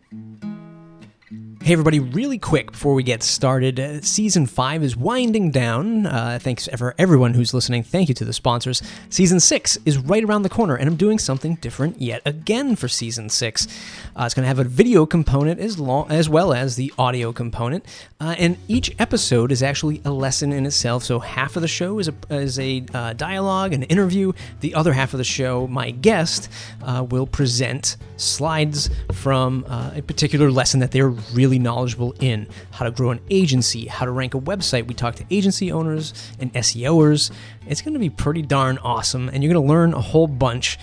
Hey everybody, really quick before we get started, Season 5 is winding down. Thanks for everyone who's listening. Thank you to the sponsors. Season 6 is right around the corner, and I'm doing something different yet again for Season 6. It's going to have a video component as well as the audio component, and each episode is actually a lesson in itself. So half of the show is a dialogue, an interview. The other half of the show, my guest will present slides from a particular lesson that they're really knowledgeable in. How to grow an agency, how to rank a website. We talk to agency owners and SEOers. It's going to be pretty darn awesome, and you're going to learn a whole bunch.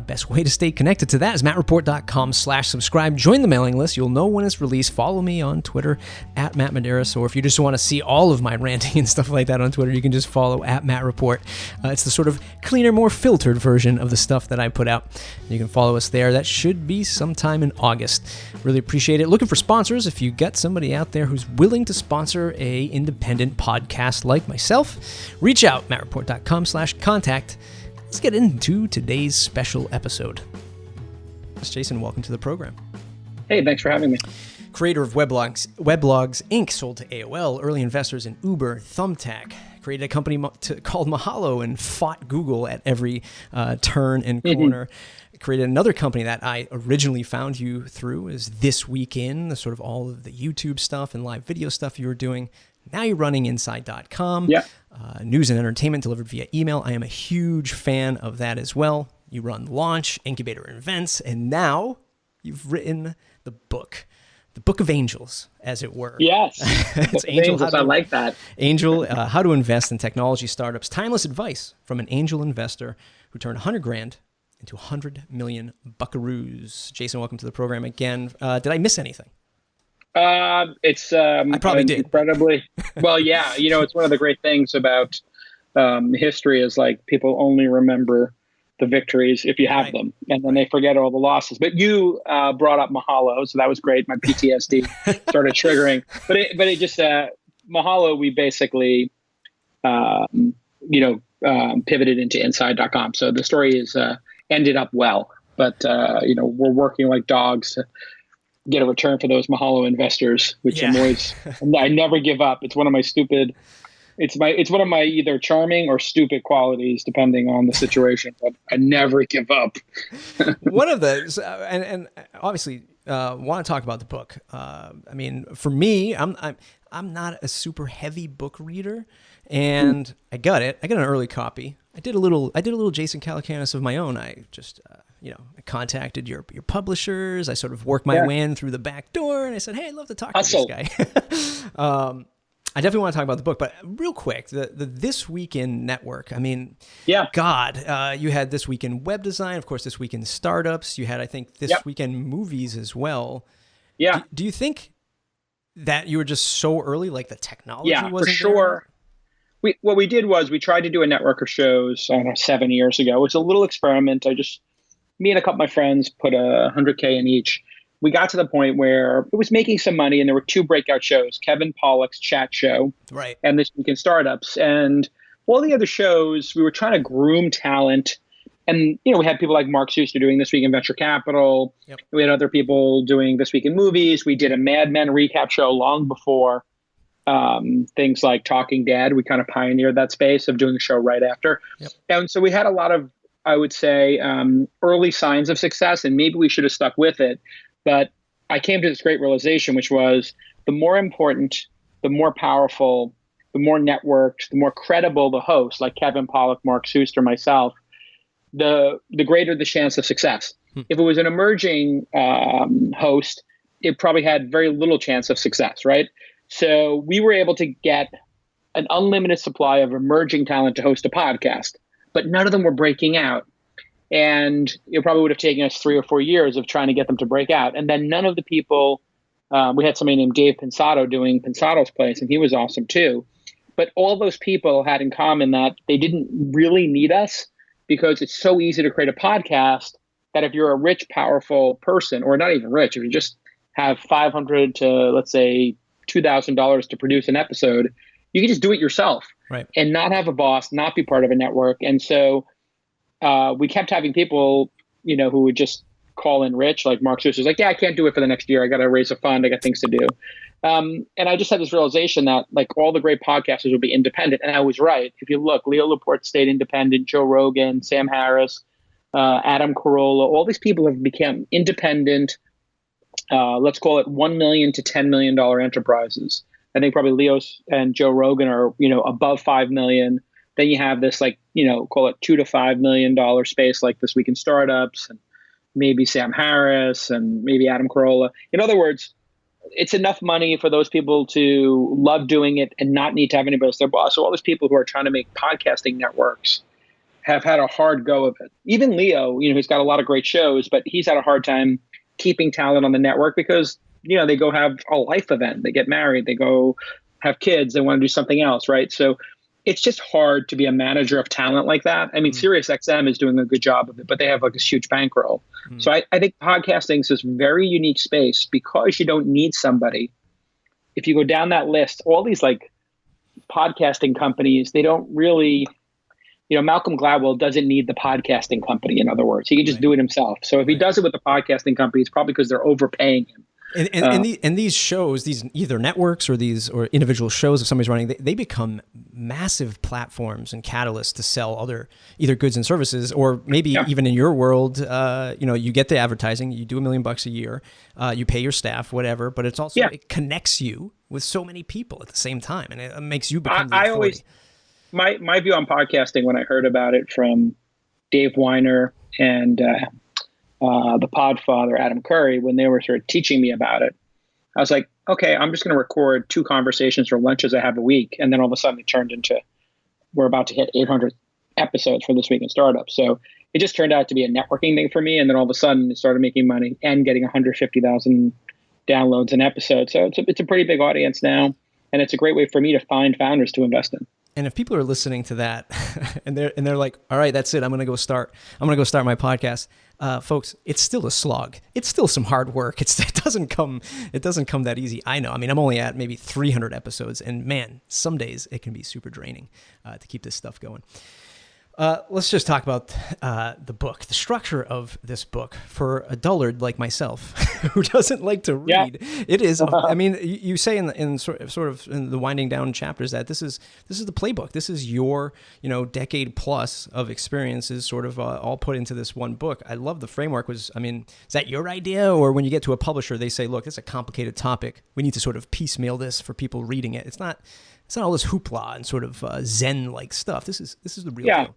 Best way to stay connected to that is mattreport.com/subscribe. Join the mailing list. You'll know when it's released. Follow me on Twitter at Matt Medeiros, or if you just want to see all of my ranting and stuff like that on Twitter, you can just follow at Matt Report. It's the sort of cleaner, more filtered version of the stuff that I put out. You can follow us there. That should be sometime in August. Really appreciate it. Looking for sponsors. If you get somebody out there who's willing to sponsor a independent podcast like myself, reach out, mattreport.com/contact. Let's get into today's special episode. Jason, welcome to the program. Hey, thanks for having me. Creator of Weblogs Inc., sold to AOL, early investors in Uber, Thumbtack, created a company called Mahalo and fought Google at every turn and corner. Created another company that I originally found you through is This Week In, the sort of all of the YouTube stuff and live video stuff you were doing. Now you're running Inside.com, news and entertainment delivered via email. I am a huge fan of that as well. You run Launch, Incubator Events, and now you've written the book of angels, as it were. Yes, it's Angel. I like that. Angel, how to invest in technology startups. Timeless advice from an angel investor who turned $100,000 into 100 million buckaroos. Jason, welcome to the program again. Did I miss anything? It's I probably did. Incredibly well. Yeah, it's one of the great things about history is like people only remember the victories if you have them, and then they forget all the losses. But you brought up Mahalo, so that was great. My PTSD started triggering, but it just Mahalo. We basically pivoted into Inside.com. So the story is ended up well, but we're working like dogs to get a return for those Mahalo investors, which I'm always, I never give up. It's one of my it's one of my either charming or stupid qualities, depending on the situation, but I never give up. One of those, and obviously want to talk about the book. I mean, for me, I'm not a super heavy book reader, and I got an early copy. I did a little Jason Calacanis of my own. I just, I contacted your publishers. I sort of worked my way in through the back door, and I said, hey, I'd love to talk to this guy. I definitely want to talk about the book, but real quick, the This Week In network. I mean, God, you had This Week In Web Design, of course, This Week In Startups. You had, I think, This Week In Movies as well. Yeah. Do you think that you were just so early, like the technology wasn't for sure. There? What we did was we tried to do a network of shows, 7 years ago. It was a little experiment. Me and a couple of my friends put $100K in each. We got to the point where it was making some money, and there were two breakout shows, Kevin Pollak's Chat Show and This Week in Startups. And all the other shows, we were trying to groom talent. And, we had people like Mark Suster doing This Week in Venture Capital. Yep. We had other people doing This Week in Movies. We did a Mad Men recap show long before things like Talking Dead. We kind of pioneered that space of doing a show right after. Yep. And so we had a lot of, I would say, early signs of success, and maybe we should have stuck with it. But I came to this great realization, which was the more important, the more powerful, the more networked, the more credible the host, like Kevin Pollak, Mark Suster, myself, the greater the chance of success. If it was an emerging host, it probably had very little chance of success, right? So we were able to get an unlimited supply of emerging talent to host a podcast, but none of them were breaking out. And it probably would have taken us 3 or 4 years of trying to get them to break out. And then none of the people, we had somebody named Dave Pensato doing Pensato's Place, and he was awesome too. But all those people had in common that they didn't really need us, because it's so easy to create a podcast that if you're a rich, powerful person, or not even rich, if you just have $500 to, let's say, $2,000 to produce an episode, you can just do it yourself and not have a boss, not be part of a network. And so we kept having people, who would just call in rich. Like Mark Zuckerberg's like, yeah, I can't do it for the next year. I got to raise a fund. I got things to do. And I just had this realization that like all the great podcasters will be independent. And I was right. If you look, Leo Laporte stayed independent, Joe Rogan, Sam Harris, Adam Carolla, all these people have become independent. Let's call it $1 million to $10 million enterprises. I think probably Leo and Joe Rogan are, above 5 million. Then you have this like, call it $2 to $5 million space like This Week in Startups and maybe Sam Harris and maybe Adam Carolla. In other words, it's enough money for those people to love doing it and not need to have anybody else their boss. So all those people who are trying to make podcasting networks have had a hard go of it. Even Leo, he's got a lot of great shows, but he's had a hard time keeping talent on the network because, they go have a life event, they get married, they go have kids, they want to do something else, right? So it's just hard to be a manager of talent like that. I mean, SiriusXM is doing a good job of it, but they have like this huge bankroll. So I think podcasting is this very unique space because you don't need somebody. If you go down that list, all these like podcasting companies, they don't really, Malcolm Gladwell doesn't need the podcasting company. In other words, he can just do it himself. So if he does it with the podcasting company, it's probably because they're overpaying him. And these shows, these either networks or individual shows if somebody's running, they become massive platforms and catalysts to sell other either goods and services, or maybe even in your world, you get the advertising, you do $1 million a year, you pay your staff, whatever, but it's also, it connects you with so many people at the same time, and it makes you become the authority. My view on podcasting when I heard about it from Dave Weiner and the Podfather, Adam Curry, when they were sort of teaching me about it, I was like, okay, I'm just going to record 2 conversations or lunches I have a week. And then all of a sudden it turned into, we're about to hit 800 episodes for This Week in Startups. So it just turned out to be a networking thing for me. And then all of a sudden it started making money and getting 150,000 downloads an episode. So it's a pretty big audience now. And it's a great way for me to find founders to invest in. And if people are listening to that and they're like, all right, that's it, I'm going to go start my podcast. Folks, it's still a slog. It's still some hard work. It doesn't come that easy. I know. I mean, I'm only at maybe 300 episodes, and man, some days it can be super draining to keep this stuff going. Let's just talk about the book, the structure of this book for a dullard like myself who doesn't like to read. Yeah. It is. I mean, you say in sort of in the winding down chapters that this is the playbook. This is your decade plus of experiences sort of all put into this one book. I love the framework. Is that your idea, or when you get to a publisher, they say, look, it's a complicated topic. We need to sort of piecemeal this for people reading it. It's not all this hoopla and sort of Zen-like stuff. This is the real deal.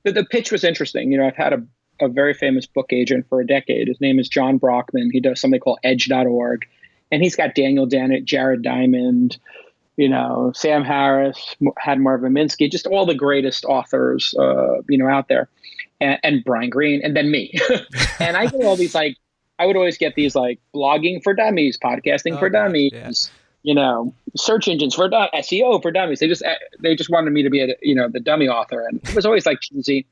The pitch was interesting. I've had a very famous book agent for a decade. His name is John Brockman. He does something called edge.org. And he's got Daniel Dennett, Jared Diamond, Sam Harris, Hadmar Vaminsky, just all the greatest authors, out there. And Brian Greene, and then me. And I get all these I would always get these blogging for dummies, podcasting for dummies. Yeah. Search engines for SEO for dummies. They just wanted me to be the dummy author, and it was always cheesy.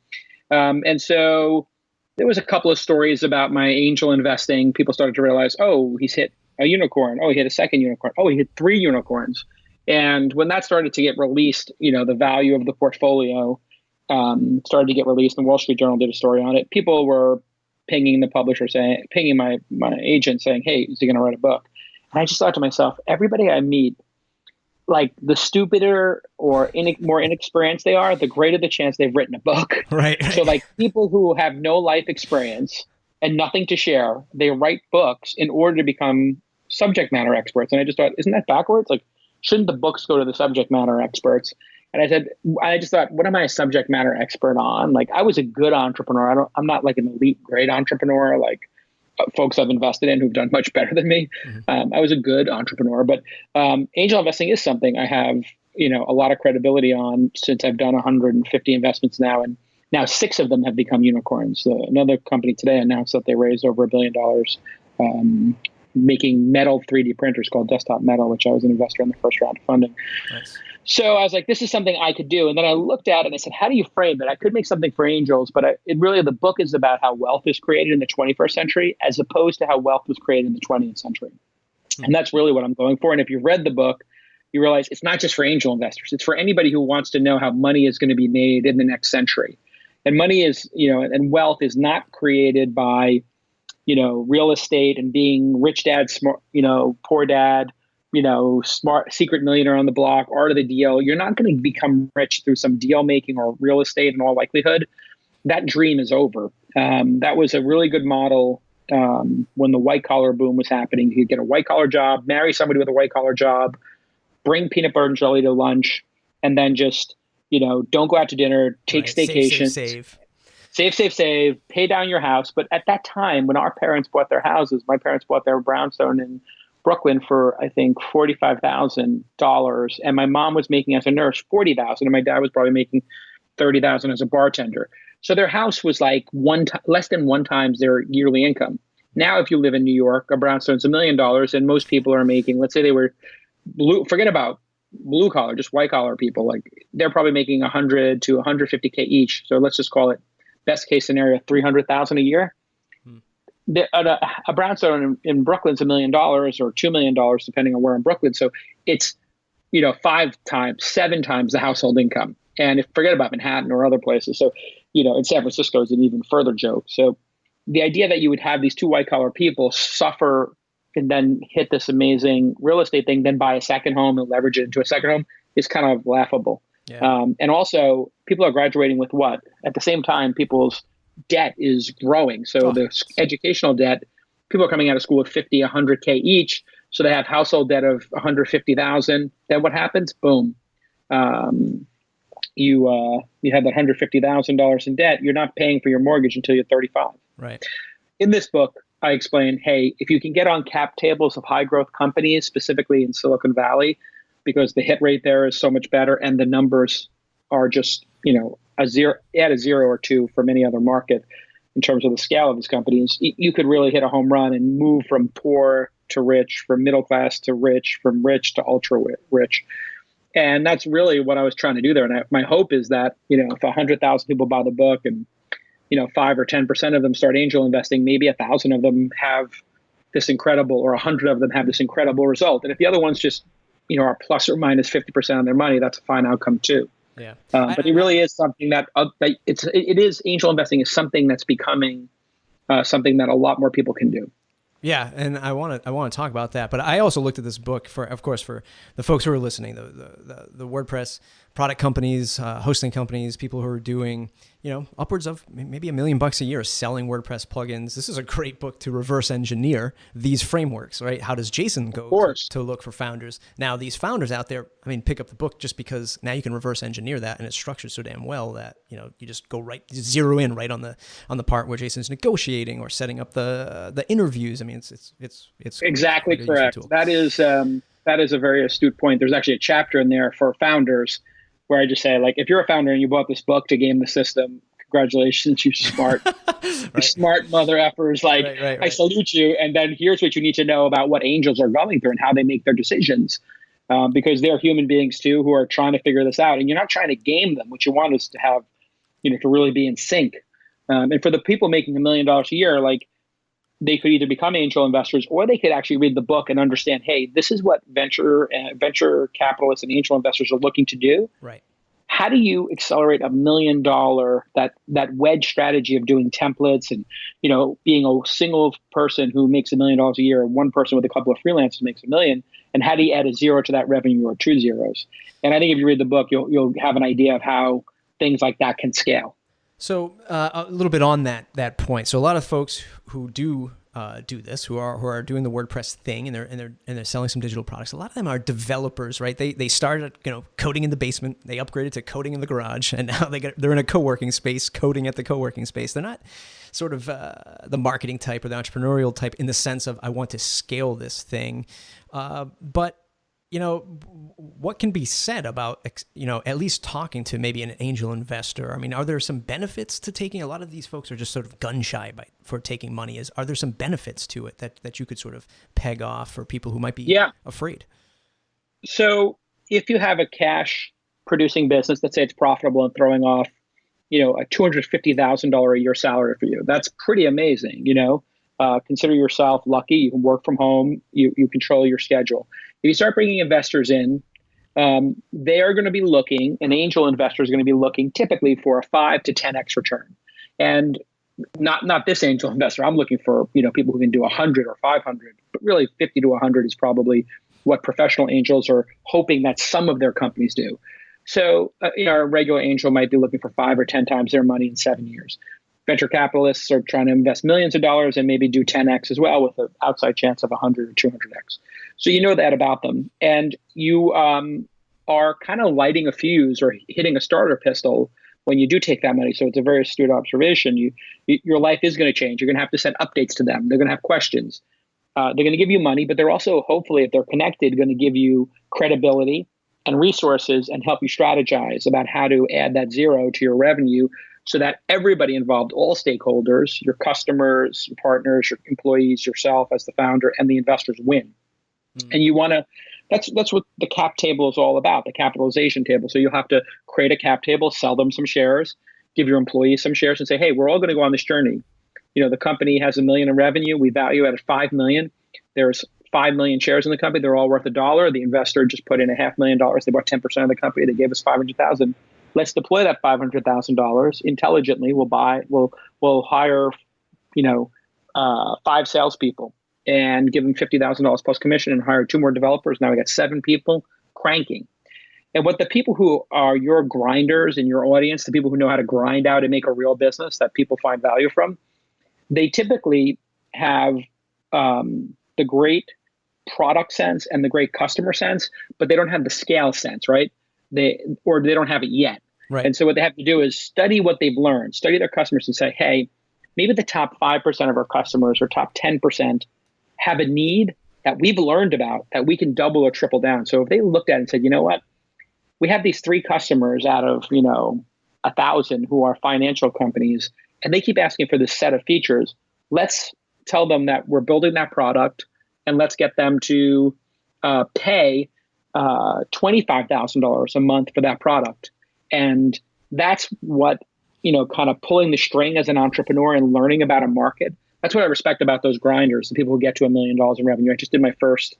And so there was a couple of stories about my angel investing. People started to realize, oh, he's hit a unicorn. Oh, he hit a second unicorn. Oh, he hit 3 unicorns. And when that started to get released, the value of the portfolio started to get released. And Wall Street Journal did a story on it. People were pinging the publisher, pinging my agent, saying, "Hey, is he going to write a book?" And I just thought to myself, everybody I meet, the stupider or more inexperienced they are, the greater the chance they've written a book. Right. So people who have no life experience and nothing to share, they write books in order to become subject matter experts. And I just thought, isn't that backwards? Shouldn't the books go to the subject matter experts? And I just thought, what am I a subject matter expert on? I was a good entrepreneur. I'm not an elite great entrepreneur folks I've invested in who've done much better than me. I was a good entrepreneur, but angel investing is something I have, a lot of credibility on since I've done 150 investments now, and now 6 of them have become unicorns. Another company today announced that they raised over $1 billion making metal 3D printers called Desktop Metal, which I was an investor in the first round of funding. Nice. So I was like, this is something I could do. And then I looked at it and I said, how do you frame it? I could make something for angels, but the book is about how wealth is created in the 21st century as opposed to how wealth was created in the 20th century. And that's really what I'm going for. And if you read the book, you realize it's not just for angel investors. It's for anybody who wants to know how money is going to be made in the next century. And money is, and wealth is not created by real estate and being rich dad, smart, poor dad, smart secret millionaire on the block, art of the deal. You're not going to become rich through some deal making or real estate in all likelihood. That dream is over. That was a really good model when the white collar boom was happening. You could get a white collar job, marry somebody with a white collar job, bring peanut butter and jelly to lunch, and then just, don't go out to dinner, take staycations, save, pay down your house. But at that time, when our parents bought their houses, my parents bought their brownstone in Brooklyn for, I think, $45,000. And my mom was making as a nurse $40,000. And my dad was probably making $30,000 as a bartender. So their house was like less than one times their yearly income. Now, if you live in New York, a brownstone's $1 million, and most people are making, let's say they were forget about blue collar, just white collar people. Like they're probably making 100 to 150K each. So let's just call it best case scenario, 300,000 a year. A brownstone in Brooklyn's $1 million or $2 million, depending on where in Brooklyn. So it's, 5 times, 7 times the household income. And forget about Manhattan or other places. So, in San Francisco is an even further joke. So the idea that you would have these two white collar people suffer and then hit this amazing real estate thing, then buy a second home and leverage it into a second home is kind of laughable. Yeah. And also people are graduating with what? At the same time, people's debt is growing. So the educational debt, people are coming out of school with 50, 100K each. So they have household debt of 150,000. Then what happens? Boom. You have that $150,000 in debt. You're not paying for your mortgage until you're 35. Right. In this book, I explain, hey, if you can get on cap tables of high growth companies, specifically in Silicon Valley, because the hit rate there is so much better and the numbers are just, a zero or two from any other market in terms of the scale of these companies, you could really hit a home run and move from poor to rich, from middle class to rich, from rich to ultra rich. And that's really what I was trying to do there. And my hope is that, if 100,000 people buy the book and 5 or 10% of them start angel investing, maybe 1,000 of them have this incredible, or 100 of them have this incredible result. And if the other ones just, are plus or minus 50% on their money, that's a fine outcome too. Yeah. But it really is something that it is angel investing is something that's becoming something that a lot more people can do. Yeah, and I want to talk about that, but I also looked at this book for the folks who are listening, the WordPress product companies, hosting companies, people who are doing upwards of maybe $1 million a year selling WordPress plugins. This is a great book to reverse engineer these frameworks, right? How does Jason go to look for founders? Now, these founders out there, pick up the book just because now you can reverse engineer that, and it's structured so damn well that you just go zero in right on the part where Jason's negotiating or setting up the interviews. It's exactly correct. That is a very astute point. There's actually a chapter in there for founders where I just say, like, if you're a founder and you bought this book to game the system, congratulations, you smart, right. You smart mother effers. Like, right. I salute you. And then here's what you need to know about what angels are going through and how they make their decisions, because they're human beings too who are trying to figure this out. And you're not trying to game them. What you want is to have, to really be in sync. And for the people making $1 million a year, like, they could either become angel investors or they could actually read the book and understand, hey, this is what venture capitalists and angel investors are looking to do. Right. How do you accelerate $1 million, that wedge strategy of doing templates and, being a single person who makes $1 million a year, and one person with a couple of freelancers makes $1 million, and how do you add a zero to that revenue or 2 zeros? And I think if you read the book, you'll have an idea of how things like that can scale. So a little bit on that point. So a lot of folks who do this, who are doing the WordPress thing, and they're selling some digital products. A lot of them are developers, right? They started coding in the basement, they upgraded to coding in the garage, and now they're in a co-working space, coding at the co-working space. They're not sort of the marketing type or the entrepreneurial type in the sense of I want to scale this thing, but what can be said about, at least talking to maybe an angel investor? Are there some benefits to taking? A lot of these folks are just sort of gun shy for taking money. Are there some benefits to it that you could sort of peg off for people who might be afraid? So if you have a cash producing business, let's say it's profitable and throwing off, a $250,000 a year salary for you, that's pretty amazing. Consider yourself lucky. You can work from home. You control your schedule. If you start bringing investors in, they are going to be looking, an angel investor is going to be looking typically for a 5 to 10x return. And not this angel investor. I'm looking for, people who can do 100 or 500, but really 50 to 100 is probably what professional angels are hoping that some of their companies do. So, a regular angel might be looking for 5 or 10 times their money in 7 years. Venture capitalists are trying to invest millions of dollars and maybe do 10x as well, with an outside chance of 100 or 200x. So you know that about them, and you are kind of lighting a fuse or hitting a starter pistol when you do take that money. So it's a very astute observation. Your life is going to change. You're going to have to send updates to them. They're going to have questions. They're going to give you money, but they're also, hopefully, if they're connected, going to give you credibility and resources and help you strategize about how to add that zero to your revenue, so that everybody involved, all stakeholders, your customers, your partners, your employees, yourself as the founder, and the investors win. And you want to, that's what the cap table is all about, the capitalization table. So you'll have to create a cap table, sell them some shares, give your employees some shares, and say, hey, we're all going to go on this journey. The company has $1 million in revenue. We value it at $5 million. There's 5 million shares in the company. They're all worth $1. The investor just put in $500,000. They bought 10% of the company. They gave us $500,000. Let's deploy that $500,000 intelligently. We'll hire, 5 salespeople and give them $50,000 plus commission, and hire 2 more developers. Now we got 7 people cranking. And what the people who are your grinders in your audience, the people who know how to grind out and make a real business that people find value from, they typically have the great product sense and the great customer sense, but they don't have the scale sense, right? They don't have it yet. Right. And so what they have to do is study what they've learned, study their customers, and say, hey, maybe the top 5% of our customers or top 10% have a need that we've learned about that we can double or triple down. So if they looked at it and said, you know what, we have these 3 customers out of 1,000 who are financial companies, and they keep asking for this set of features, let's tell them that we're building that product, and let's get them to pay $25,000 a month for that product. And that's what, kind of pulling the string as an entrepreneur and learning about a market. That's what I respect about those grinders, the people who get to $1 million in revenue. I just did my first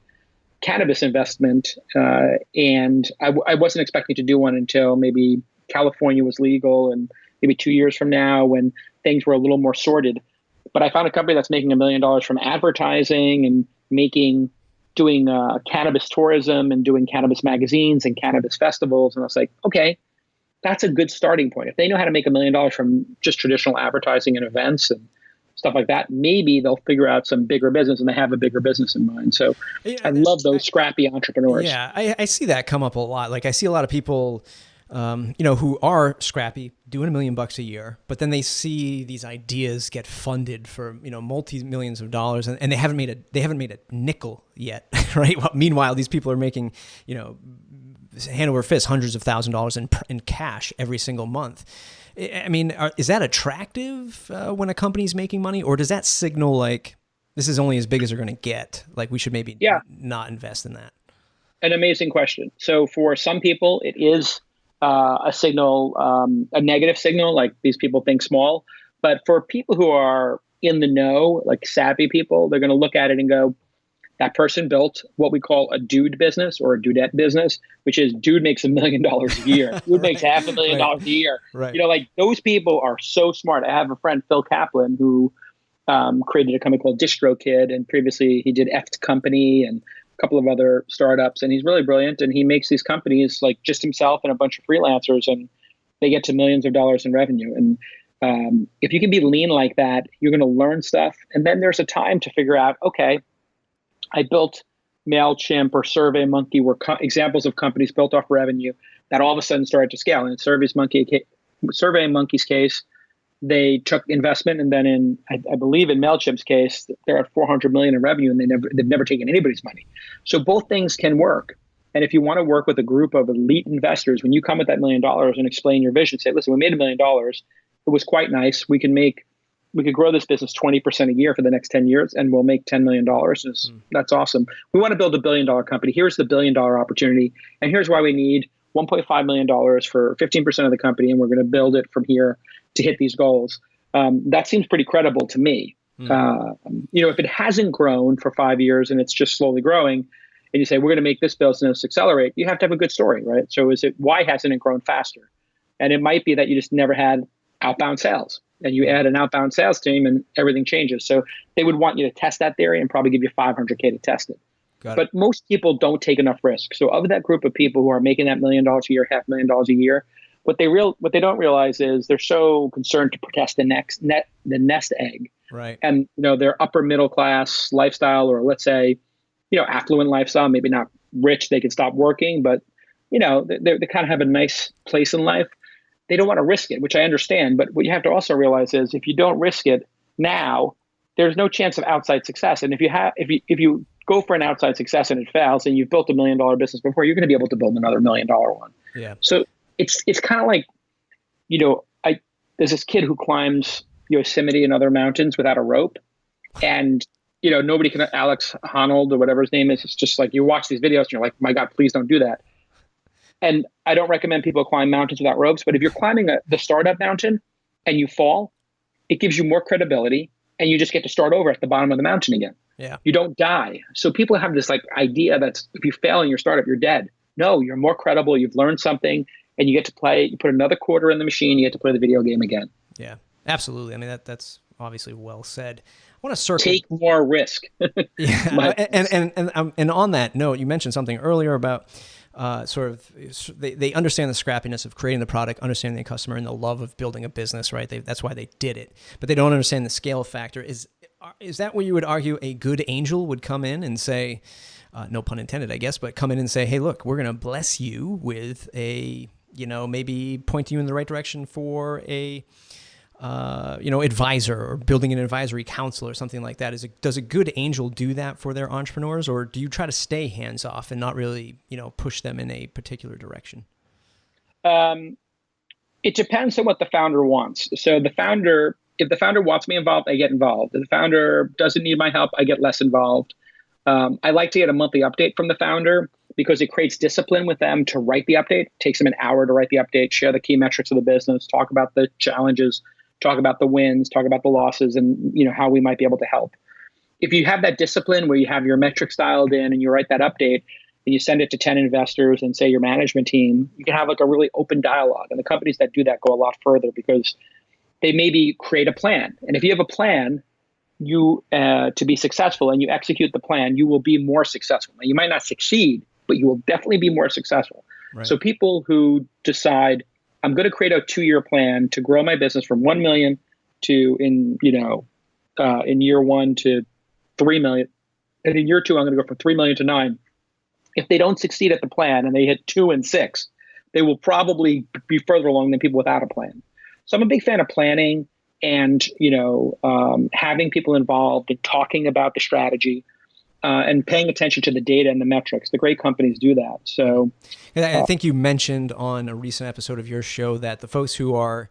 cannabis investment, and I wasn't expecting to do one until maybe California was legal, and maybe 2 years from now when things were a little more sorted. But I found a company that's making $1 million from advertising and doing cannabis tourism and doing cannabis magazines and cannabis festivals. And I was like, okay, that's a good starting point. If they know how to make $1 million from just traditional advertising and events and stuff like that, maybe they'll figure out some bigger business, and they have a bigger business in mind. So yeah, I love those scrappy entrepreneurs. Yeah, I see that come up a lot. Like I see a lot of people, who are scrappy, doing $1 million a year, but then they see these ideas get funded for, multi-millions of dollars, and they haven't made a nickel yet, right? Well, meanwhile, these people are making, hand over fist, hundreds of thousands of dollars in cash every single month. I mean, is that attractive when a company's making money, or does that signal like this is only as big as they're going to get? Like we should maybe not invest in that? An amazing question. So for some people, it is a signal, a negative signal, like these people think small. But for people who are in the know, like savvy people, they're going to look at it and go, that person built what we call a dude business or a dudette business, which is dude makes $1 million a year. Dude makes $500,000 a year. Right. Like those people are so smart. I have a friend, Phil Kaplan, who created a company called DistroKid, and previously he did Eft Company and a couple of other startups. And he's really brilliant. And he makes these companies like just himself and a bunch of freelancers, and they get to millions of dollars in revenue. And if you can be lean like that, you're going to learn stuff. And then there's a time to figure out, okay, I built MailChimp or SurveyMonkey were examples of companies built off revenue that all of a sudden started to scale. In SurveyMonkey's case, they took investment, and then I believe in MailChimp's case, they're at 400 million in revenue, and they've never taken anybody's money. So both things can work. And if you want to work with a group of elite investors, when you come with that $1 million and explain your vision, say, listen, we made $1 million. It was quite nice. We could grow this business 20% a year for the next 10 years, and we'll make $10 million. That's awesome. We want to build $1 billion company. Here's the $1 billion opportunity. And here's why we need $1.5 million for 15% of the company. And we're going to build it from here to hit these goals. That seems pretty credible to me. If it hasn't grown for 5 years and it's just slowly growing, and you say, we're going to make this business accelerate, you have to have a good story, right? So why hasn't it grown faster? And it might be that you just never had outbound sales. And you add an outbound sales team and everything changes. So they would want you to test that theory and probably give you $500K to test it. But most people don't take enough risk. So of that group of people who are making that $1 million a year, $500,000 a year, what they don't realize is they're so concerned to protect the nest egg. Right. And their upper middle class lifestyle, or let's say, affluent lifestyle, maybe not rich, they can stop working, but they kind of have a nice place in life. They don't want to risk it, which I understand. But what you have to also realize is if you don't risk it now, there's no chance of outside success. And if you go for an outside success and it fails, and you've built $1 million business before, you're going to be able to build another $1 million one. Yeah. So it's kind of like, there's this kid who climbs Yosemite and other mountains without a rope, and nobody can. Alex Honnold or whatever his name is. It's just like you watch these videos and you're like, my God, please don't do that. And I don't recommend people climb mountains without ropes. But if you're climbing the startup mountain and you fall, it gives you more credibility, and you just get to start over at the bottom of the mountain again. Yeah. You don't die. So people have this idea that if you fail in your startup, you're dead. No, you're more credible. You've learned something, and you get to play. You put another quarter in the machine. You get to play the video game again. Yeah, absolutely. I mean, that's obviously well said. I want to circle. Take more risk. Yeah, and on that note, you mentioned something earlier about they understand the scrappiness of creating the product, understanding the customer, and the love of building a business. Right? That's why they did it, but they don't understand the scale factor. Is that where you would argue a good angel would come in and say, no pun intended, I guess, but come in and say, hey, look, we're going to bless you with maybe point you in the right direction for a advisor, or building an advisory council or something like that. Does a good angel do that for their entrepreneurs, or do you try to stay hands off and not really, push them in a particular direction? It depends on what the founder wants. So if the founder wants me involved, I get involved. If the founder doesn't need my help, I get less involved. I like to get a monthly update from the founder because it creates discipline with them to write the update. It takes them an hour to write the update, share the key metrics of the business, talk about the challenges, talk about the wins, talk about the losses, and how we might be able to help. If you have that discipline where you have your metrics dialed in and you write that update and you send it to 10 investors and say your management team, you can have a really open dialogue. And the companies that do that go a lot further because they maybe create a plan. And if you have a plan, to be successful and you execute the plan, you will be more successful. Now, you might not succeed, but you will definitely be more successful. Right. So people who decide, I'm going to create a 2-year plan to grow my business from 1 million to in year 1 to 3 million. And in year 2, I'm going to go from 3 million to 9. If they don't succeed at the plan and they hit 2 and 6, they will probably be further along than people without a plan. So I'm a big fan of planning and, having people involved and talking about the strategy and paying attention to the data and the metrics. The great companies do that. So I think you mentioned on a recent episode of your show that the folks who are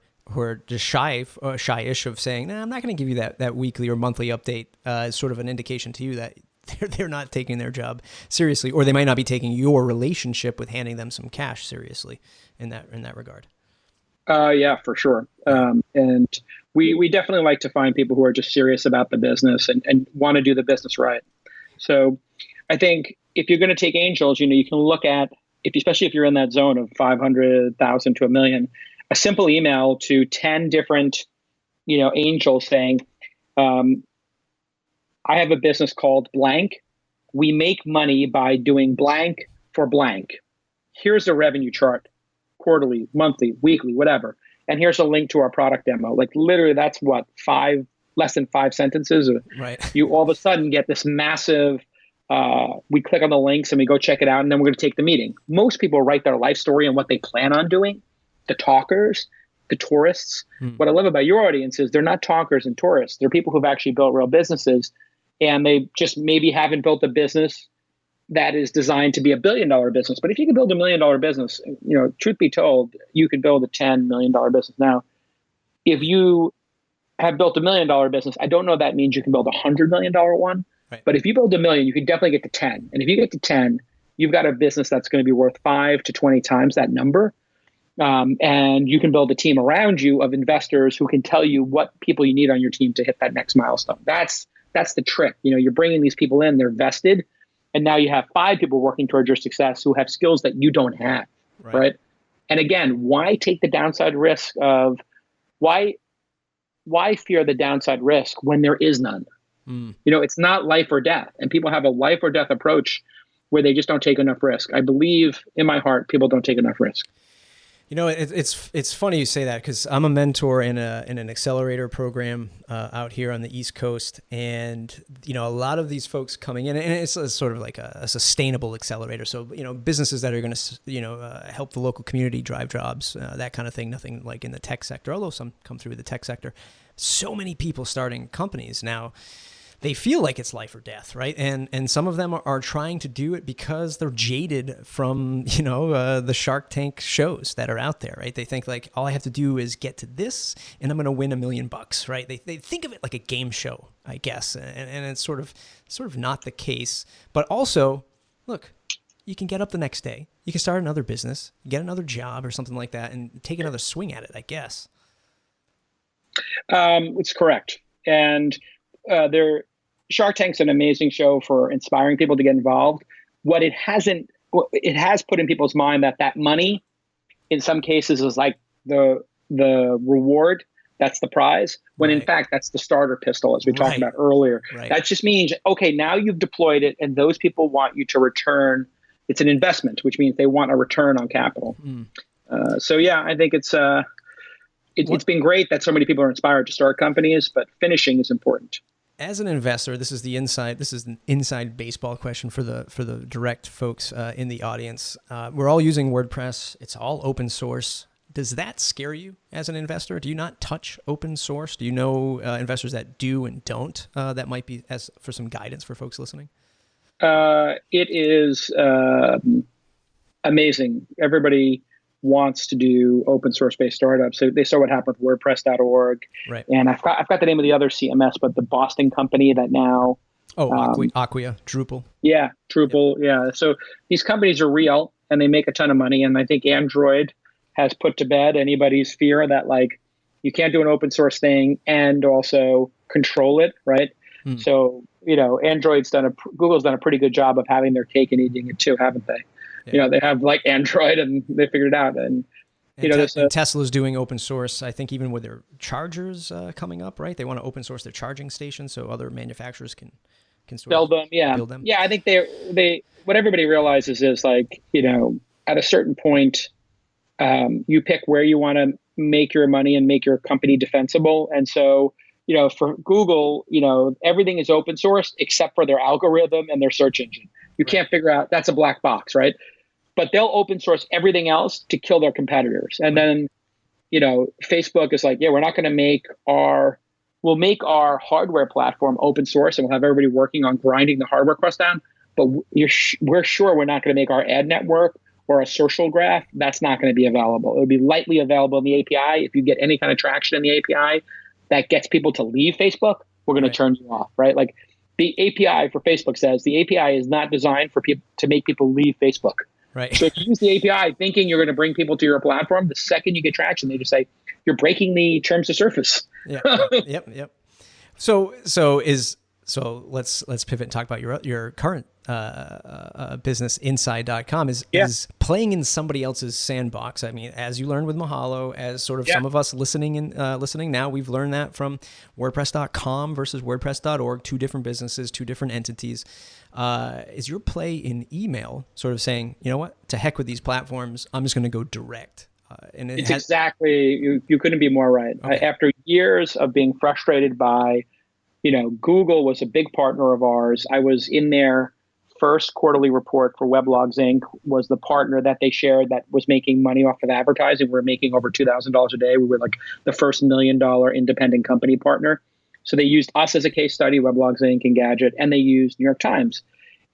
just shyish of saying, I'm not going to give you that weekly or monthly update is sort of an indication to you that they're not taking their job seriously, or they might not be taking your relationship with handing them some cash seriously in that regard. Yeah, for sure. And we definitely like to find people who are just serious about the business and want to do the business right. So I think if you're going to take angels, you can look at, especially if you're in that zone of 500,000 to 1 million, a simple email to 10 different, angels saying, I have a business called blank. We make money by doing blank for blank. Here's a revenue chart, quarterly, monthly, weekly, whatever. And here's a link to our product demo. Like literally that's what, less than 5 sentences. Right. You all of a sudden get this massive, we click on the links and we go check it out and then we're going to take the meeting. Most people write their life story and what they plan on doing. The talkers, the tourists. What I love about your audience is they're not talkers and tourists. They're people who've actually built real businesses and they just maybe haven't built a business that is designed to be $1 billion business. But if you can build $1 million business, truth be told, you can build a $10 million business. Now, if you have built $1 million business, I don't know if that means you can build a $100 million one. Right. But if you build $1 million, you can definitely get to 10. And if you get to 10, you've got a business that's going to be worth 5 to 20 times that number. And you can build a team around you of investors who can tell you what people you need on your team to hit that next milestone. That's the trick. You're bringing these people in, they're vested. And now you have 5 people working towards your success who have skills that you don't have, right? And again, why take the downside risk of, why fear the downside risk when there is none? It's not life or death, and people have a life or death approach where they just don't take enough risk. I believe in my heart, people don't take enough risk. It's funny you say that, because I'm a mentor in an accelerator program out here on the East Coast, and a lot of these folks coming in, and it's sort of like a sustainable accelerator. So businesses that are going to help the local community, drive jobs, that kind of thing. Nothing like in the tech sector, although some come through the tech sector. So many people starting companies now. They feel like it's life or death, right? And some of them are trying to do it because they're jaded from, the Shark Tank shows that are out there, right? They think like, all I have to do is get to this and I'm going to win $1 million, right? They think of it like a game show, I guess. And it's sort of not the case. But also, look, you can get up the next day. You can start another business, get another job or something like that, and take another swing at it, I guess. It's correct. And Shark Tank's an amazing show for inspiring people to get involved. It has put in people's mind that money, in some cases, is like the reward. That's the prize. When in fact, that's the starter pistol, as we talked about earlier. Right. That just means, okay, now you've deployed it, and those people want you to return. It's an investment, which means they want a return on capital. So yeah, I think it's been great that so many people are inspired to start companies, but finishing is important. As an investor, this is an inside baseball question for the direct folks in the audience. We're all using WordPress. It's all open source. Does that scare you as an investor? Do you not touch open source? Do you know investors that do and don't? That might be for some guidance for folks listening. It is amazing. Everybody wants to do open source based startups. So they saw what happened with WordPress.org. Right. And I've got the name of the other CMS, but the Boston company that now. Acquia, Drupal. Yeah, Drupal. Yep. Yeah. So these companies are real and they make a ton of money. And I think Android has put to bed anybody's fear that like you can't do an open source thing and also control it. Right. So, Google's done a pretty good job of having their cake and eating it too, haven't they? Yeah. They have like Android and they figured it out. And Tesla's doing open source, I think, even with their chargers coming up, right? They want to open source their charging stations so other manufacturers can build them. Yeah, I think they what everybody realizes is like, at a certain point, you pick where you want to make your money and make your company defensible. And so, for Google, everything is open source except for their algorithm and their search engine. You can't figure out, that's a black box, right? But they'll open source everything else to kill their competitors. And then, Facebook is like, yeah, we're not going to we'll make our hardware platform open source and we'll have everybody working on grinding the hardware costs down. But we're sure we're not going to make our ad network or a social graph. That's not going to be available. It'll be lightly available in the API. If you get any kind of traction in the API that gets people to leave Facebook, we're going to turn you off, right? Like the API for Facebook says the API is not designed for people to make people leave Facebook. Right. So if you use the API thinking you're going to bring people to your platform, the second you get traction, they just say you're breaking the terms of service. Yeah. Yep. So let's pivot and talk about your current business, Inside.com, is playing in somebody else's sandbox. I mean, as you learned with Mahalo, as sort of some of us listening now, we've learned that from WordPress.com versus WordPress.org, two different businesses, two different entities. Is your play in email sort of saying, you know what, to heck with these platforms, I'm just going to go direct? Exactly, you couldn't be more right. Okay. After years of being frustrated by, Google was a big partner of ours. I was in their first quarterly report for Weblogs Inc., was the partner that they shared that was making money off of advertising. We were making over $2,000 a day. We were like the first $1 million independent company partner. So they used us as a case study, Weblogs Inc. and Gadget, and they used New York Times.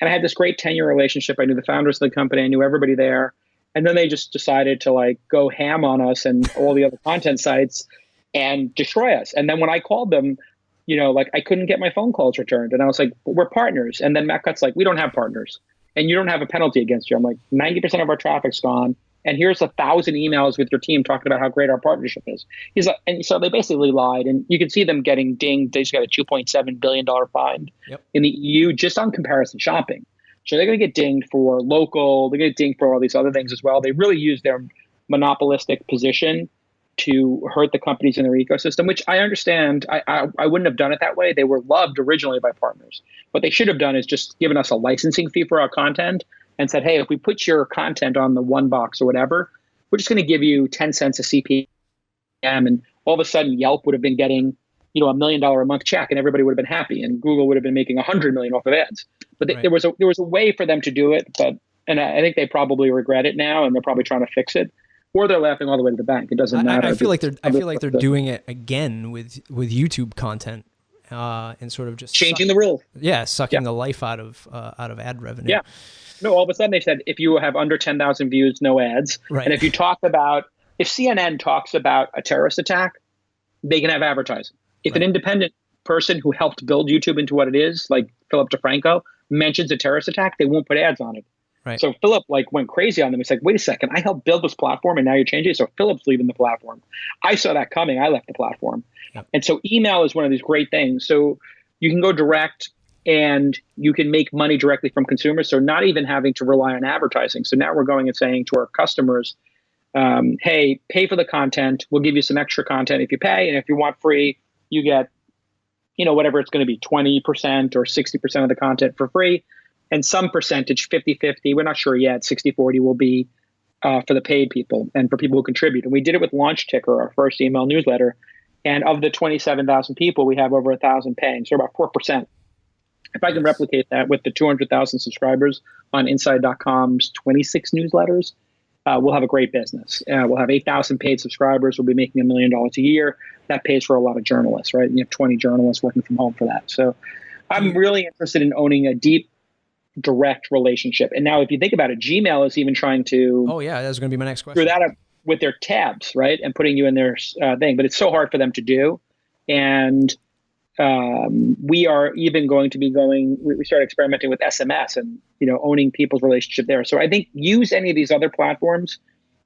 And I had this great 10-year relationship. I knew the founders of the company. I knew everybody there. And then they just decided to like go ham on us and all the other content sites and destroy us. And then when I called them, I couldn't get my phone calls returned. And I was like, we're partners. And then Matt Cutts like, we don't have partners and you don't have a penalty against you. I'm like, 90% of our traffic's gone. And here's 1,000 emails with your team talking about how great our partnership is. He's like, and so they basically lied. And you can see them getting dinged. They just got a $2.7 billion fine in the EU just on comparison shopping. So they're going to get dinged for local. They're going to get dinged for all these other things as well. They really use their monopolistic position to hurt the companies in their ecosystem, which I understand. I wouldn't have done it that way. They were loved originally by partners. What they should have done is just given us a licensing fee for our content and said, hey, if we put your content on the one box or whatever, we're just going to give you 10 cents a CPM. And all of a sudden Yelp would have been getting, $1 million a month check, and everybody would have been happy, and Google would have been making 100 million off of ads. But Right. there was a way for them to do it, and I think they probably regret it now, and they're probably trying to fix it, or they're laughing all the way to the bank. It doesn't matter. I feel like they're doing it again with YouTube content, and sort of just changing the rules. Yeah, sucking the life out of ad revenue. Yeah. No, all of a sudden they said if you have under 10,000 views, no ads. Right. And if CNN talks about a terrorist attack, they can have advertising. If an independent person who helped build YouTube into what it is, like Philip DeFranco, mentions a terrorist attack, they won't put ads on it. Right. So Philip went crazy on them. He's like, wait a second, I helped build this platform and now you're changing it. So Philip's leaving the platform. I saw that coming. I left the platform. Yep. And so email is one of these great things. So you can go direct and you can make money directly from consumers. So not even having to rely on advertising. So now we're going and saying to our customers, hey, pay for the content. We'll give you some extra content if you pay. And if you want free, you get, whatever it's going to be, 20% or 60% of the content for free. And some percentage, 50-50, we're not sure yet, 60-40 will be for the paid people and for people who contribute. And we did it with Launch Ticker, our first email newsletter. And of the 27,000 people, we have over 1,000 paying, so about 4%. If I can replicate that with the 200,000 subscribers on Inside.com's 26 newsletters, we'll have a great business. We'll have 8,000 paid subscribers. We'll be making $1 million a year. That pays for a lot of journalists, right? And you have 20 journalists working from home for that. So I'm really interested in owning a deep, direct relationship. And now if you think about it, Gmail is even trying to... Oh, yeah, that's going to be my next question. ...screw that up with their tabs, right? And putting you in their thing. But it's so hard for them to do. And we are even going to be we started experimenting with SMS and, owning people's relationship there. So I think use any of these other platforms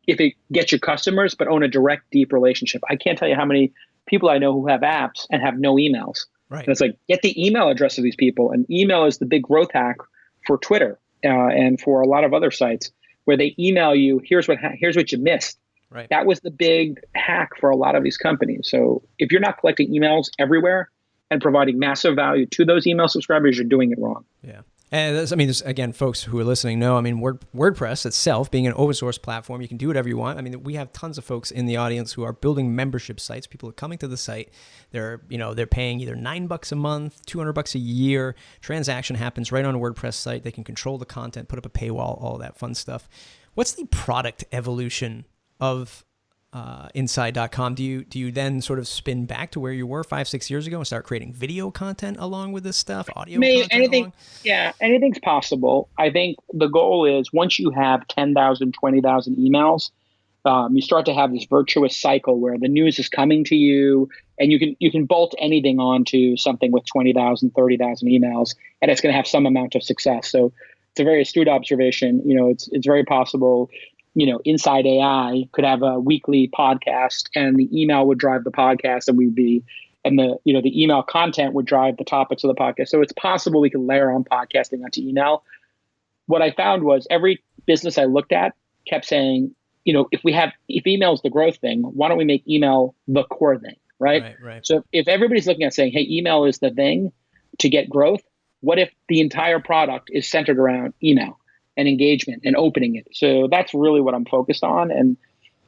if it gets you customers, but own a direct, deep relationship. I can't tell you how many people I know who have apps and have no emails. Right. And it's like, get the email address of these people. And email is the big growth hack for Twitter and for a lot of other sites where they email you, here's what you missed. Right. That was the big hack for a lot of these companies. So if you're not collecting emails everywhere and providing massive value to those email subscribers, you're doing it wrong. Yeah. And this, again, folks who are listening know, WordPress itself being an open source platform, you can do whatever you want. We have tons of folks in the audience who are building membership sites. People are coming to the site. They're paying either $9 a month, $200 a year. Transaction happens right on a WordPress site. They can control the content, put up a paywall, all that fun stuff. What's the product evolution of Inside.com? Do you then sort of spin back to where you were 5-6 years ago and start creating video content along with this stuff, audio content? Anything's possible. I think the goal is once you have 10,000, 20,000 emails, you start to have this virtuous cycle where the news is coming to you, and you can bolt anything onto something with 20,000, 30,000 emails, and it's going to have some amount of success. So it's a very astute observation. It's very possible. Inside AI could have a weekly podcast, and the email would drive the podcast, and the email content would drive the topics of the podcast. So it's possible we can layer on podcasting onto email. What I found was every business I looked at kept saying, if email is the growth thing, why don't we make email the core thing, right? Right. So if everybody's looking at saying, hey, email is the thing to get growth, what if the entire product is centered around email and engagement and opening it? So that's really what I'm focused on. And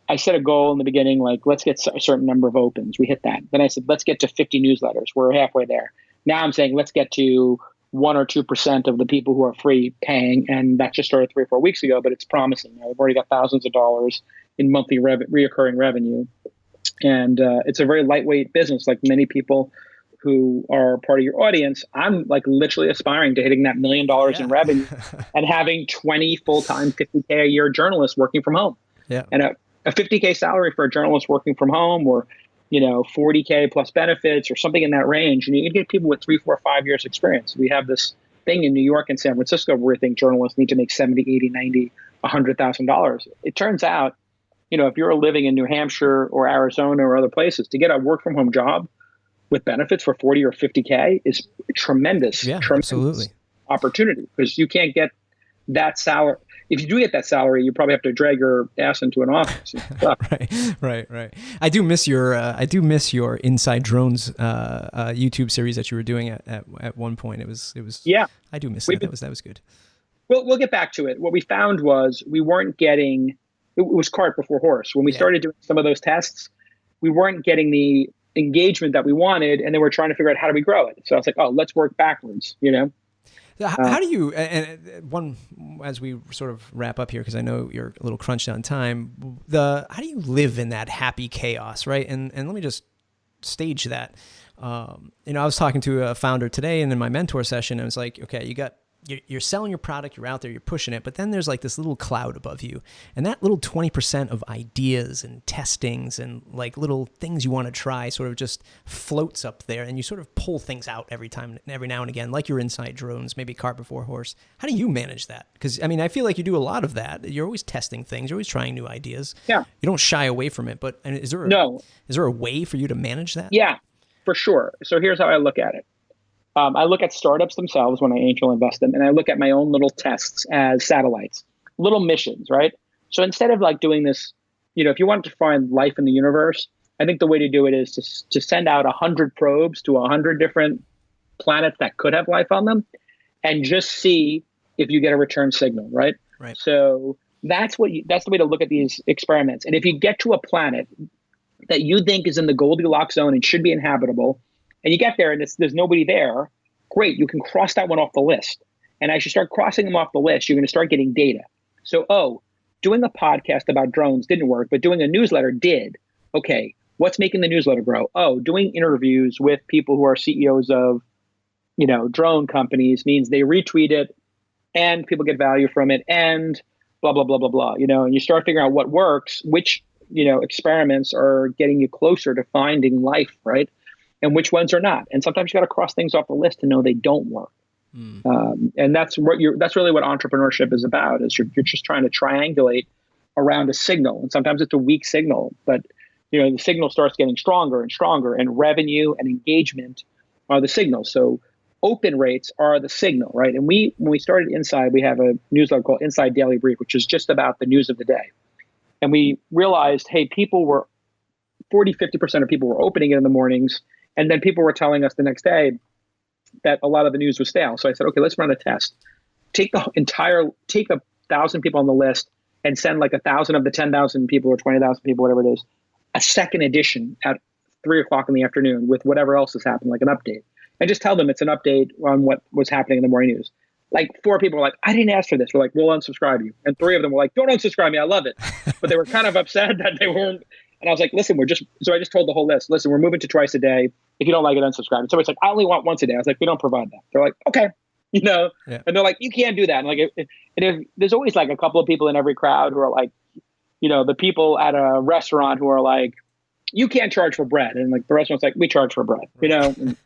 I set a goal in the beginning, like, let's get a certain number of opens. We hit that. Then I said, let's get to 50 newsletters. We're halfway there. Now I'm saying, let's get to 1 or 2% of the people who are free paying. And that just started 3 or 4 weeks ago, but it's promising. We've already got thousands of dollars in monthly reoccurring revenue. And it's a very lightweight business, like many people who are part of your audience. I'm like literally aspiring to hitting that $1 million in revenue and having 20 full-time $50K a year journalists working from home. Yeah. And a $50K salary for a journalist working from home, or $40K plus benefits or something in that range. And you can get people with 3, 4, 5 years experience. We have this thing in New York and San Francisco where we think journalists need to make $70, $80, $90, $100,000. It turns out, if you're living in New Hampshire or Arizona or other places, to get a work from home job with benefits for 40 or 50K is tremendous. Yeah, tremendous absolutely. Opportunity, because you can't get that salary. if you do get that salary, you probably have to drag your ass into an office. Right. I do miss your Inside Drones YouTube series that you were doing at one point. It was. Yeah. I do miss that. That was good. We'll get back to it. What we found was we weren't getting. It was cart before horse. When we started doing some of those tests, we weren't getting the engagement that we wanted, and then we're trying to figure out how do we grow it. So I was like, oh, let's work backwards. So how do you, and one, as we sort of wrap up here, because I know you're a little crunched on time, how do you live in that happy chaos, right? And let me just stage that. I was talking to a founder today, and in my mentor session, I was like, okay, you're selling your product, you're out there, you're pushing it, but then there's like this little cloud above you, and that little 20% of ideas and testings and like little things you want to try sort of just floats up there, and you sort of pull things out every now and again, like your Inside Drones, maybe cart before horse. How do you manage that? Because I feel like you do a lot of that. You're always testing things, you're always trying new ideas. Yeah. You don't shy away from it, but is there a way for you to manage that? Yeah, for sure. So here's how I look at it. I look at startups themselves when I angel invest them, and I look at my own little tests as satellites, little missions, right? So instead of like doing this, if you wanted to find life in the universe, I think the way to do it is to send out 100 probes to 100 different planets that could have life on them, and just see if you get a return signal, right? Right. So that's the way to look at these experiments. And if you get to a planet that you think is in the Goldilocks zone and should be inhabitable, and you get there and there's nobody there, great, you can cross that one off the list. And as you start crossing them off the list, you're going to start getting data. So, doing a podcast about drones didn't work, but doing a newsletter did. Okay, what's making the newsletter grow? Oh, doing interviews with people who are CEOs of, drone companies means they retweet it and people get value from it and blah, blah, blah, blah, blah. And you start figuring out what works, which, experiments are getting you closer to finding life, right? And which ones are not. And sometimes you got to cross things off the list to know they don't work. And that's really what entrepreneurship is about, is you're just trying to triangulate around a signal. And sometimes it's a weak signal, but the signal starts getting stronger and stronger, and revenue and engagement are the signal. So open rates are the signal, right? And when we started Inside, we have a newsletter called Inside Daily Brief, which is just about the news of the day. And we realized, hey, 50% of people were opening it in the mornings. And then people were telling us the next day that a lot of the news was stale. So I said, okay, let's run a test. Take 1,000 people on the list and send like 1,000 of the 10,000 people or 20,000 people, whatever it is, a second edition at 3:00 in the afternoon with whatever else has happened, like an update. And just tell them it's an update on what was happening in the morning news. Like 4 people were like, I didn't ask for this. We're like, we'll unsubscribe you. And 3 of them were like, don't unsubscribe me. I love it. But they were kind of upset that they weren't. And I was like, listen, so I just told the whole list, listen, we're moving to twice a day. If you don't like it, unsubscribe. And somebody's like, I only want once a day. I was like, we don't provide that. They're like, okay, Yeah. And they're like, you can't do that. And like, there's always like a couple of people in every crowd who are like, the people at a restaurant who are like, you can't charge for bread. And like the restaurant's like, we charge for bread, And,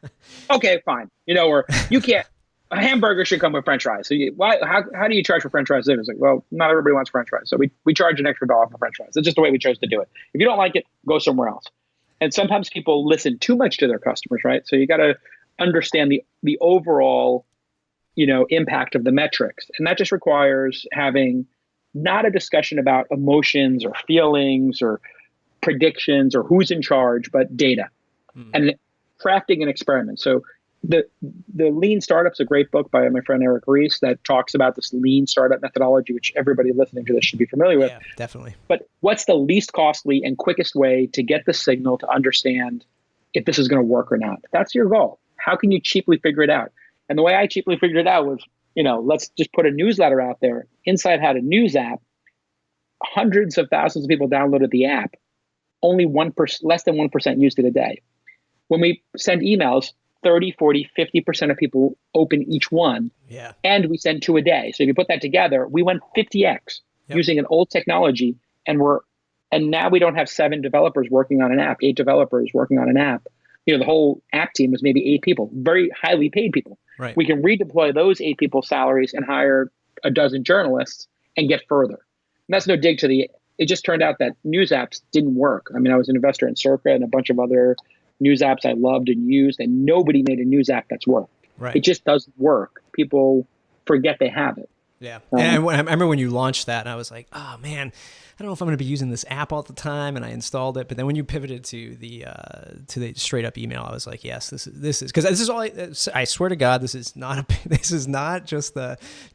okay, fine. Or you can't, a hamburger should come with French fries. So how do you charge for French fries? It's like, well, not everybody wants French fries. So we charge an extra $1 for French fries. It's just the way we chose to do it. If you don't like it, go somewhere else. And sometimes people listen too much to their customers, right? So you got to understand the overall, impact of the metrics. And that just requires having not a discussion about emotions or feelings or predictions or who's in charge, but data and crafting an experiment. So the Lean Startup's a great book by my friend Eric Ries that talks about this Lean Startup methodology, which everybody listening to this should be familiar with. Yeah, definitely. But what's the least costly and quickest way to get the signal to understand if this is going to work or not? That's your goal. How can you cheaply figure it out? And the way I cheaply figured it out was, let's just put a newsletter out there. Inside had a news app. Hundreds of thousands of people downloaded the app. Only less than 1% used it a day. When we send emails, 30, 40, 50% of people open each one. Yeah. And we send 2 a day. So if you put that together, we went 50x using an old technology. And now we don't have 7 developers working on an app, 8 developers working on an app. The whole app team was maybe 8 people, very highly paid people. Right. We can redeploy those 8 people's salaries and hire a dozen journalists and get further. And that's no dig to it just turned out that news apps didn't work. I mean, I was an investor in Circa and a bunch of other news apps I loved and used, and nobody made a news app that's worked. Right. It just doesn't work. People forget they have it. Yeah. And I remember when you launched that, and I was like, oh man, I don't know if I'm going to be using this app all the time. And I installed it. But then when you pivoted to the straight up email, I was like, yes, this is because this is all I swear to God, this is not just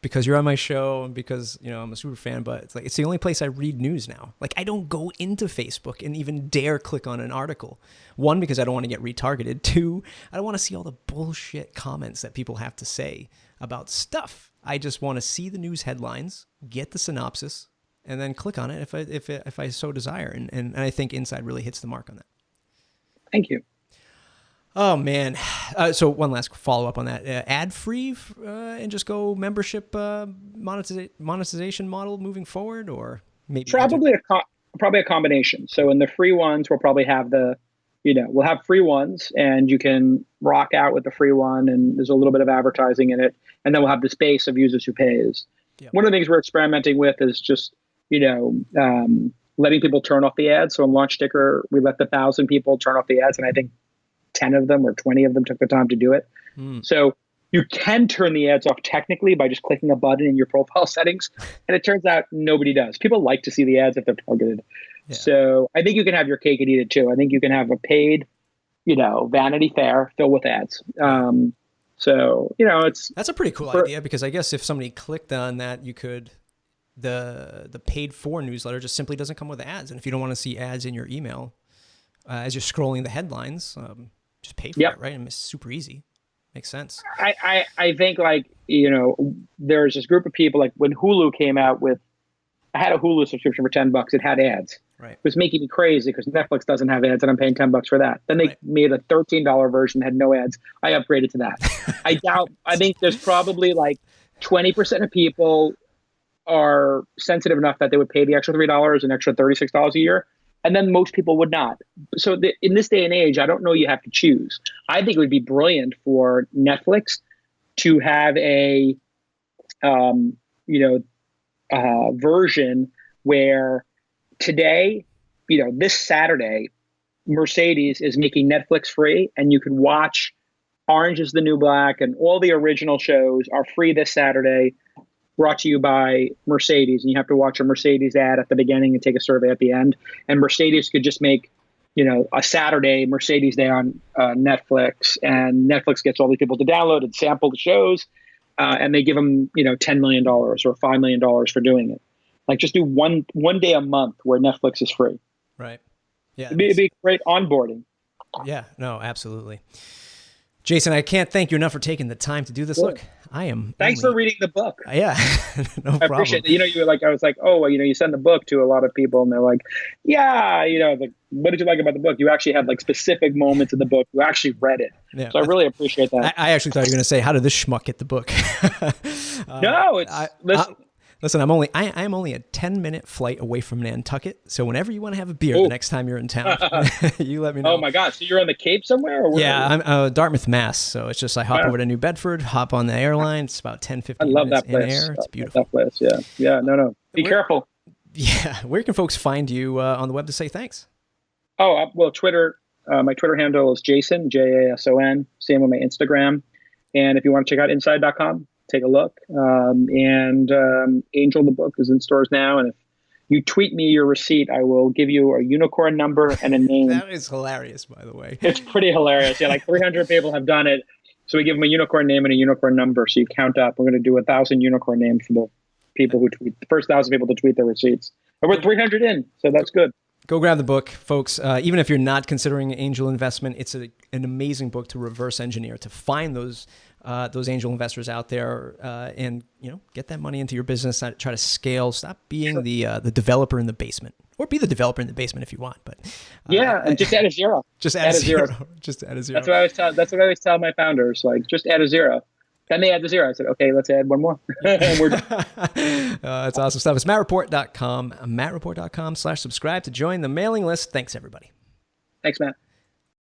because you're on my show and because, I'm a super fan, but it's like, it's the only place I read news now. Like I don't go into Facebook and even dare click on an article. One, because I don't want to get retargeted. Two, I don't want to see all the bullshit comments that people have to say about stuff. I just want to see the news headlines, get the synopsis, and then click on it if I so desire. And I think Inside really hits the mark on that. Thank you. Oh man. So one last follow up on that. Ad free and just go membership monetization model moving forward, or maybe probably a combination. So in the free ones, we'll probably have we'll have free ones and you can rock out with the free one and there's a little bit of advertising in it. And then we'll have this base of users who pays. Yep. One of the things we're experimenting with is just, letting people turn off the ads. So in Launch Ticker, we let the 1,000 people turn off the ads. And I think 10 of them or 20 of them took the time to do it. So you can turn the ads off technically by just clicking a button in your profile settings. And it turns out nobody does. People like to see the ads if they're targeted. Yeah. So I think you can have your cake and eat it too. I think you can have a paid, Vanity Fair filled with ads. That's a pretty cool idea, because I guess if somebody clicked on that, you could, the paid for newsletter just simply doesn't come with ads. And if you don't want to see ads in your email, as you're scrolling the headlines, just pay for it, right? And it's super easy. Makes sense. I think there's this group of people, like when Hulu came out with, I had a Hulu subscription for $10. It had ads. Right. It was making me crazy because Netflix doesn't have ads and I'm paying $10 for that. Then they made a $13 version that had no ads. I upgraded to that. I think there's probably like 20% of people are sensitive enough that they would pay the extra $3, an extra $36 a year. And then most people would not. So in this day and age, I don't know you have to choose. I think it would be brilliant for Netflix to have a, version where today, this Saturday, Mercedes is making Netflix free and you can watch Orange is the New Black and all the original shows are free this Saturday, brought to you by Mercedes. And you have to watch a Mercedes ad at the beginning and take a survey at the end. And Mercedes could just make, a Saturday Mercedes Day on Netflix, and Netflix gets all these people to download and sample the shows. And they give them, $10 million or $5 million for doing it. Like just do one day a month where Netflix is free. Right. Yeah. It'd be great onboarding. Yeah, no, absolutely. Jason, I can't thank you enough for taking the time to do this. Sure. Look, Thanks for reading the book. Yeah, no problem. I appreciate it. You were like, I was like, oh, you send the book to a lot of people and they're like, yeah, what did you like about the book? You actually had like specific moments in the book. You actually read it. Yeah. So I really appreciate that. I actually thought you were going to say, how did this schmuck get the book? No, listen, I'm only a 10-minute flight away from Nantucket. So whenever you want to have a beer the next time you're in town, you let me know. Oh my God. So you're on the Cape somewhere? Or yeah, I'm Dartmouth, Mass. So it's just, I hop over to New Bedford, hop on the airline. It's about 10, 15 minutes in air. It's beautiful. That place. Yeah. Yeah. No. Be careful. Yeah. Where can folks find you on the web to say thanks? Oh, well, Twitter. My Twitter handle is Jason, Jason. Same with my Instagram. And if you want to check out inside.com, take a look. Angel, the book, is in stores now. And if you tweet me your receipt, I will give you a unicorn number and a name. That is hilarious, by the way. It's pretty hilarious. Yeah, like 300 people have done it. So we give them a unicorn name and a unicorn number. So you count up. We're going to do 1,000 unicorn names for the people who tweet, the first 1,000 people to tweet their receipts. And we're 300 in, so that's good. Go grab the book, folks. Even if you're not considering angel investment, it's an amazing book to reverse engineer, to find those angel investors out there, and get that money into your business. Try to scale. Stop being the developer in the basement, or be the developer in the basement if you want. But just add a zero. Just add a zero. Just add a zero. That's what I always tell my founders. Like, just add a zero. Then they add the zero. I said, okay, let's add one more. And we're done. That's awesome stuff. It's mattreport.com, mattreport.com/subscribe to join the mailing list. Thanks, everybody. Thanks, Matt.